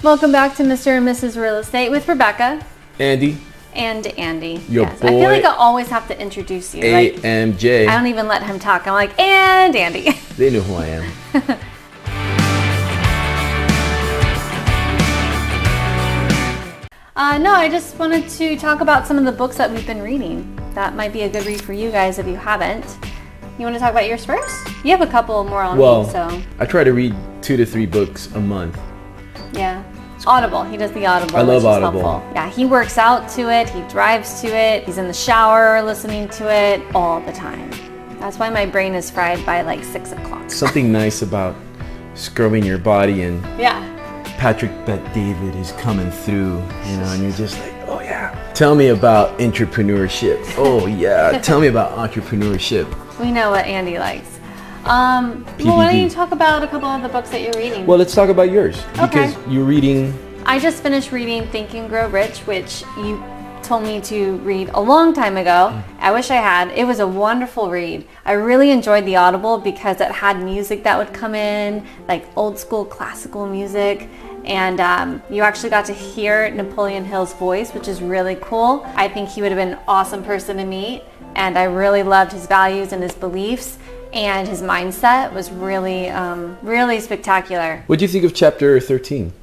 Welcome back to Mr. and Mrs. Real Estate with Rebekah. Andy. And Andy. Your yes. boy. I feel like I always have to introduce you. AMJ. I don't even let him talk. I'm like, and Andy. They know who I am. No, I just wanted to talk about some of the books that we've been reading. That might be a good read for you guys if you haven't. You want to talk about yours first? You have a couple more on me, so. I try to read 2 to 3 books a month. Yeah. Audible. He does the Audible. I love Audible. Helpful. Yeah, he works out to it. He drives to it. He's in the shower listening to it all the time. That's why my brain is fried by like 6 o'clock. Something nice about scrubbing your body and Patrick Bet-David is coming through, and you're just like, oh yeah. Tell me about entrepreneurship. Oh yeah. Tell me about entrepreneurship. We know what Andy likes. Well, why don't you talk about a couple of the books that you're reading? Well, let's talk about yours. Okay. Because you're reading... I just finished reading Think and Grow Rich, which you told me to read a long time ago. I wish I had. It was a wonderful read. I really enjoyed the Audible because it had music that would come in, like old school classical music. And you actually got to hear Napoleon Hill's voice, which is really cool. I think he would have been an awesome person to meet. And I really loved his values and his beliefs. And his mindset was really, really spectacular. What do you think of chapter 13?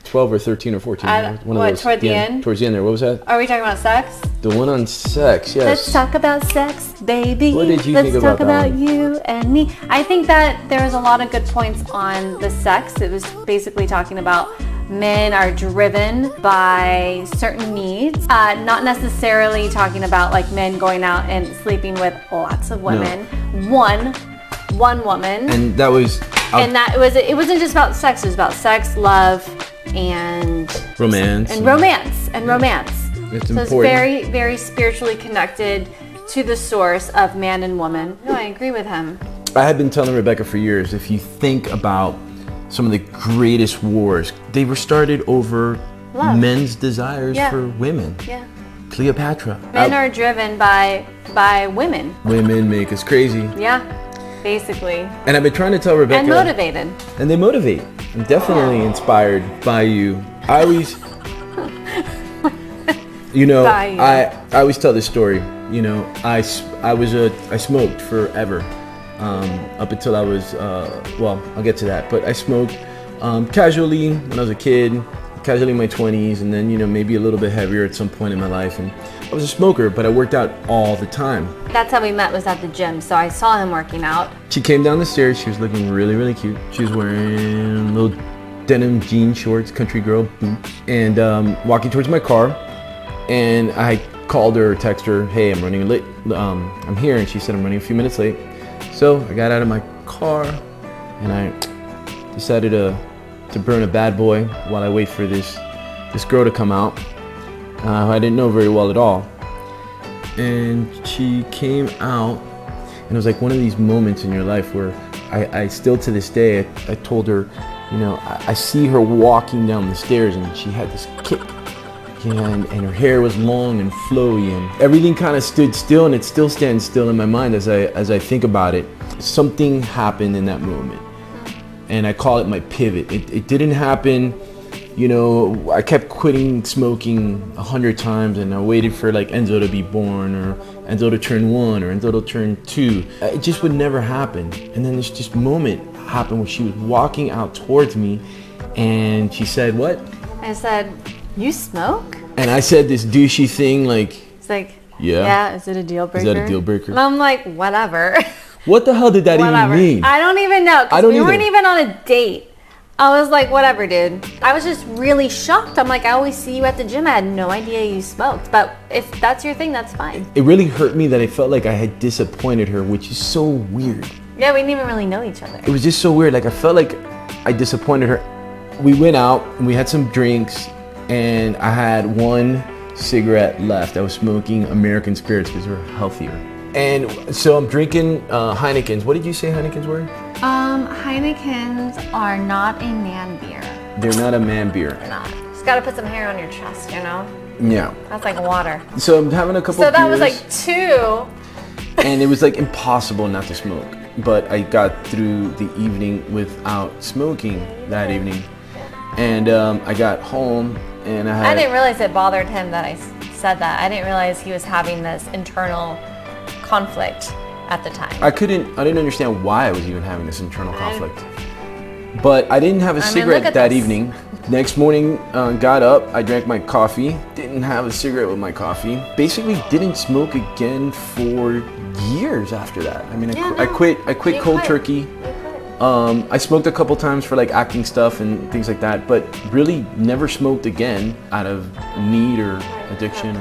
12 or 13 or 14? Toward the end? Towards the end there. What was that? Are we talking about sex? The one on sex, yes. Let's talk about sex, baby. What did you think about that? Let's talk about you and me. I think that there was a lot of good points on the sex. It was basically talking about men are driven by certain needs, not necessarily talking about like men going out and sleeping with lots of women. No. One woman. And that was... it wasn't just about sex, it was about sex, love, and... Romance. And romance. It's important. It's very, very spiritually connected to the source of man and woman. No, I agree with him. I had been telling Rebekah for years, if you think about some of the greatest wars, they were started over love. Men's desires for women. Yeah. Cleopatra. Men are driven by women. Women make us crazy. Yeah, basically. And I've been trying to tell Rebekah. And motivated. And they motivate. I'm definitely inspired by you. I always, I always tell this story. I smoked forever. Up until I was, I'll get to that. But I smoked casually when I was a kid, casually in my 20s, and then, maybe a little bit heavier at some point in my life. And I was a smoker, but I worked out all the time. That's how we met, was at the gym. So I saw him working out. She came down the stairs. She was looking really, really cute. She was wearing little denim jean shorts, country girl boots, and walking towards my car. And I called her or texted her, hey, I'm running late. I'm here. And she said, I'm running a few minutes late. So I got out of my car and I decided to burn a bad boy while I wait for this girl to come out, who I didn't know very well at all. And she came out, and it was like one of these moments in your life where I still to this day, I told her, I see her walking down the stairs and she had this kick. And her hair was long and flowy, and everything kind of stood still, and it still stands still in my mind as I think about it. Something happened in that moment, and I call it my pivot. It didn't happen, I kept quitting smoking 100 times, and I waited for like Enzo to be born, or Enzo to turn 1, or Enzo to turn 2. It just would never happen. And then this moment happened where she was walking out towards me, and she said, what? I said, you smoke? And I said this douchey thing like... It's like, yeah, is it a deal breaker? Is that a deal breaker? And I'm like, whatever. What the hell did that even mean? I don't even know, because we weren't even on a date. I was like, whatever, dude. I was just really shocked. I'm like, I always see you at the gym. I had no idea you smoked. But if that's your thing, that's fine. It really hurt me that I felt like I had disappointed her, which is so weird. Yeah, we didn't even really know each other. It was just so weird. Like, I felt like I disappointed her. We went out and we had some drinks, and I had one cigarette left. I was smoking American spirits because they were healthier. And so I'm drinking Heinekens. What did you say Heinekens were? Heinekens are not a man beer. They're not a man beer. They're not. Just gotta put some hair on your chest, Yeah. That's like water. So I'm having a couple So that beers, was like 2. And it was like impossible not to smoke. But I got through the evening without smoking that evening. And I got home and I didn't realize it bothered him that I said that. I didn't realize he was having this internal conflict at the time. I didn't understand why I was even having this internal conflict. But I didn't have a cigarette that evening. Next morning, got up, I drank my coffee, didn't have a cigarette with my coffee. Basically didn't smoke again for years after that. I mean, I quit cold turkey. I smoked a couple times for like acting stuff and things like that, but really never smoked again out of need or addiction or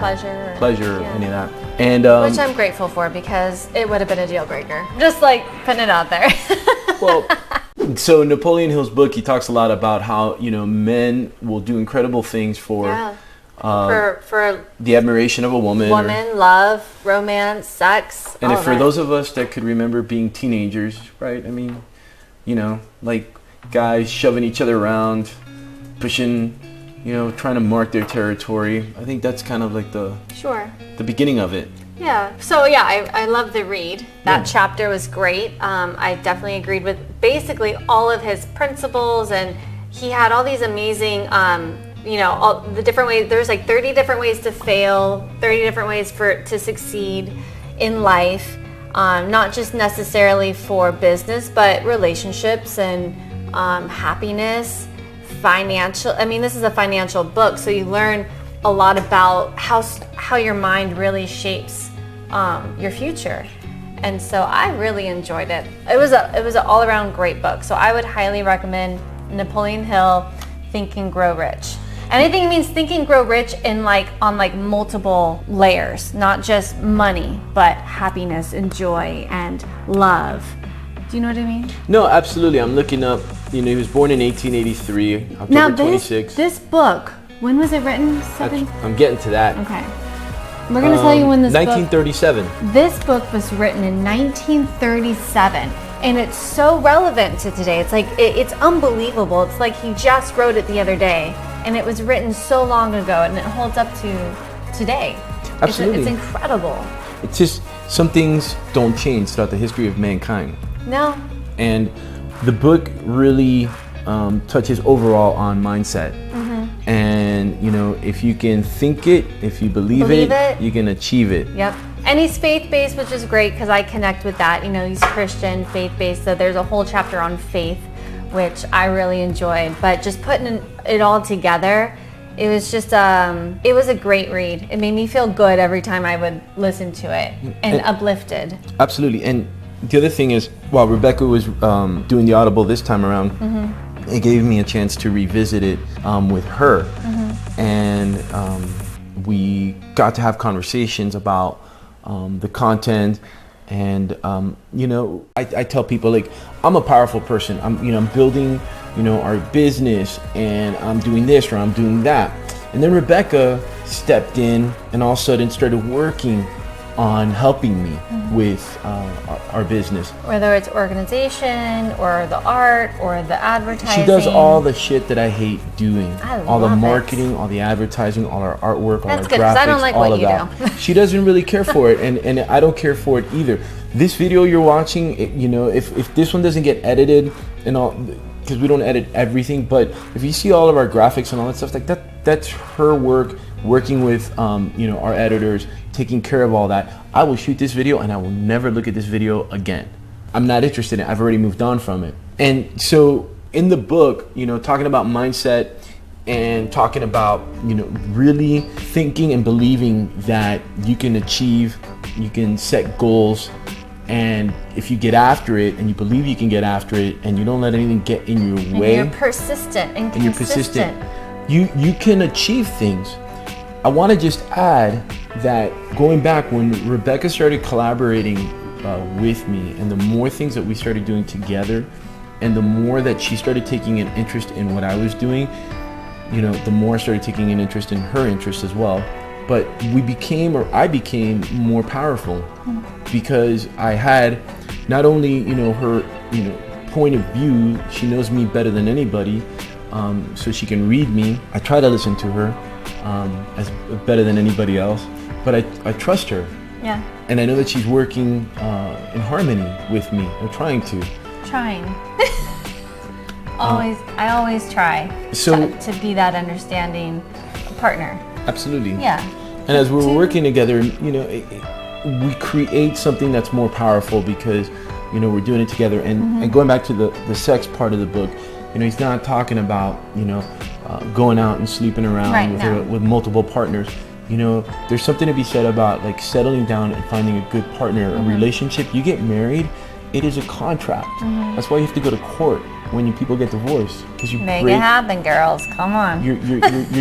pleasure or any of that. And which I'm grateful for, because it would have been a deal breaker. Just like putting it out there. Well, so Napoleon Hill's book, he talks a lot about how, you know, men will do incredible things for the admiration of a woman. Love, romance, sex. And for those of us that could remember being teenagers, right? I mean, you know, like guys shoving each other around, pushing, you know, trying to mark their territory. I think that's kind of like the beginning of it. Yeah. So yeah, I love the read. That chapter was great. I definitely agreed with basically all of his principles, and he had all these amazing, you know, all the different ways. There's like 30 different ways to fail, 30 different ways to succeed in life. Not just necessarily for business, but relationships and happiness, financial. I mean, this is a financial book, so you learn a lot about how your mind really shapes your future. And so I really enjoyed it. It was an all-around great book. So I would highly recommend Napoleon Hill, Think and Grow Rich. And I think it means Think and Grow Rich on multiple layers, not just money, but happiness and joy and love. Do you know what I mean? No, absolutely. I'm looking up, you know, he was born in 1883, October 26th. This book, when was it written? I'm getting to that. Okay. We're going to tell you when this 1937. This book was written in 1937. And it's so relevant to today. It's like, it's unbelievable. It's like he just wrote it the other day. And it was written so long ago, and it holds up to today. Absolutely. It's incredible. It's just, some things don't change throughout the history of mankind. No. And the book really touches overall on mindset. Mm-hmm. And, you know, if you can think it, if you believe it, you can achieve it. Yep. And he's faith-based, which is great because I connect with that. You know, he's Christian, faith-based, so there's a whole chapter on faith, which I really enjoyed. But just putting it all together, it was just, it was a great read. It made me feel good every time I would listen to it and uplifted. Absolutely. And the other thing is, while Rebekah was doing the audible this time around, it gave me a chance to revisit it with her. And we got to have conversations about the content. And you know, I tell people, like, I'm a powerful person. I'm building, you know, our business, and I'm doing this or I'm doing that. And then Rebekah stepped in and all of a sudden started working on helping me with our business. Whether it's organization or the art or the advertising. She does all the shit that I hate doing. All the marketing, all the advertising, all our artwork, all our graphics, I don't like all what of that. She doesn't really care for it, and I don't care for it either. This video you're watching, you know, if this one doesn't get edited and all, because we don't edit everything, but if you see all of our graphics and all that stuff like that, that's her work, working with you know, our editors, taking care of all that. I will shoot this video and I will never look at this video again. I'm not interested in it. I've already moved on from it. And so in the book, you know, talking about mindset and talking about, you know, really thinking and believing that you can achieve, you can set goals, and if you get after it and you believe you can get after it and you don't let anything get in your way, and you're persistent and consistent, you can achieve things. I want to just add that going back when Rebekah started collaborating with me, and the more things that we started doing together, and the more that she started taking an interest in what I was doing, you know, the more I started taking an interest in her interest as well. But I became more powerful because I had not only, you know, her, you know, point of view. She knows me better than anybody, so she can read me. I try to listen to her as better than anybody else, but I trust her. Yeah. And I know that she's working in harmony with me, or trying to. I always try So- to be that understanding partner. Absolutely. Yeah. And as we're working together, you know, we create something that's more powerful because, you know, we're doing it together. And going back to the sex part of the book, you know, he's not talking about, you know, going out and sleeping around with multiple partners. You know, there's something to be said about like settling down and finding a good partner, a relationship. You get married, it is a contract. That's why you have to go to court when people get divorced, because you Make it happen, girls. Come on. You're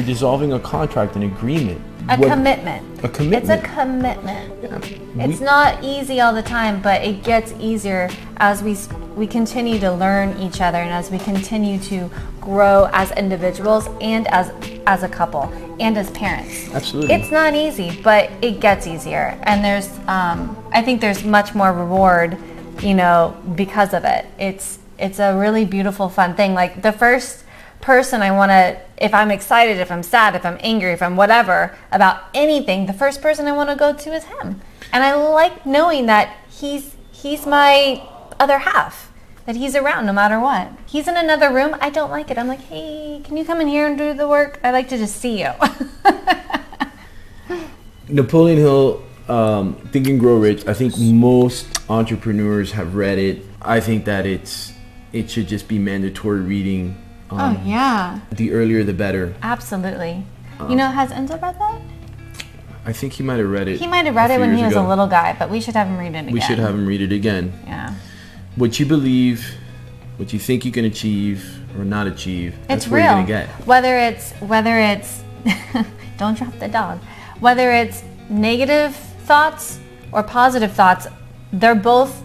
dissolving a contract, an agreement. Commitment. A commitment. It's a commitment. Yeah. It's not easy all the time, but it gets easier as we continue to learn each other and as we continue to grow as individuals and as a couple and as parents. Absolutely. It's not easy, but it gets easier. And there's, I think there's much more reward, you know, because of it. It's a really beautiful, fun thing. Like the first person I want to, if I'm excited, if I'm sad, if I'm angry, if I'm whatever about anything, the first person I want to go to is him. And I like knowing that he's my other half, that he's around no matter what. He's in another room, I don't like it. I'm like, hey, can you come in here and do the work? I like to just see you. Napoleon Hill, Think and Grow Rich. I think most entrepreneurs have read it. I think that it should just be mandatory reading. Oh yeah. The earlier the better. Absolutely. You know, has Enzo read that? I think he might have read it. He might have read it when he was a little guy, but we should have him read it again. We should have him read it again. Yeah. What you believe, what you think you can achieve or not achieve, that's It's where real. you're gonna get. Whether it's don't drop the dog. Whether it's negative thoughts or positive thoughts, they're both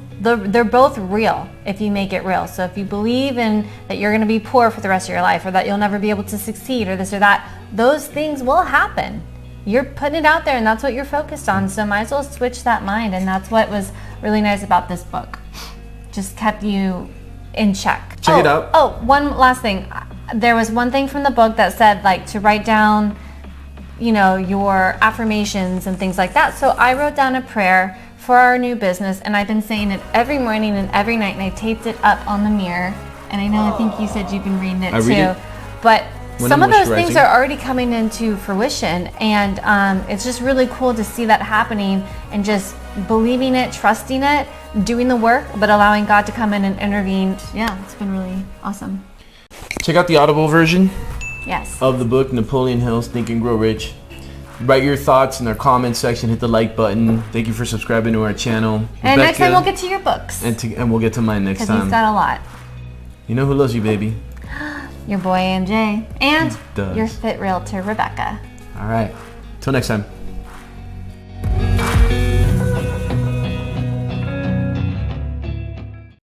real if you make it real. So if you believe in that you're going to be poor for the rest of your life, or that you'll never be able to succeed, or this or that, those things will happen. You're putting it out there and that's what you're focused on. So might as well switch that mind. And that's what was really nice about this book. Just kept you in check. Check it out. Oh, one last thing. There was one thing from the book that said like to write down, you know, your affirmations and things like that. So I wrote down a prayer for our new business, and I've been saying it every morning and every night, and I taped it up on the mirror. And I know I think you said you've been reading it too. Read it but when some I'm of those things moisturizing. are already coming into fruition, and it's just really cool to see that happening and just believing it, trusting it, doing the work, but allowing God to come in and intervene. Yeah, it's been really awesome. Check out the Audible version Yes. of the book, Napoleon Hill's Think and Grow Rich. Write your thoughts in our comment section. Hit the like button. Thank you for subscribing to our channel. And next time Rebekah, we'll get to your books. and we'll get to mine next Because time. he's got a lot. You know who loves you, baby? Your boy MJ. And He does. your fit realtor, Rebekah. All right. Till next time.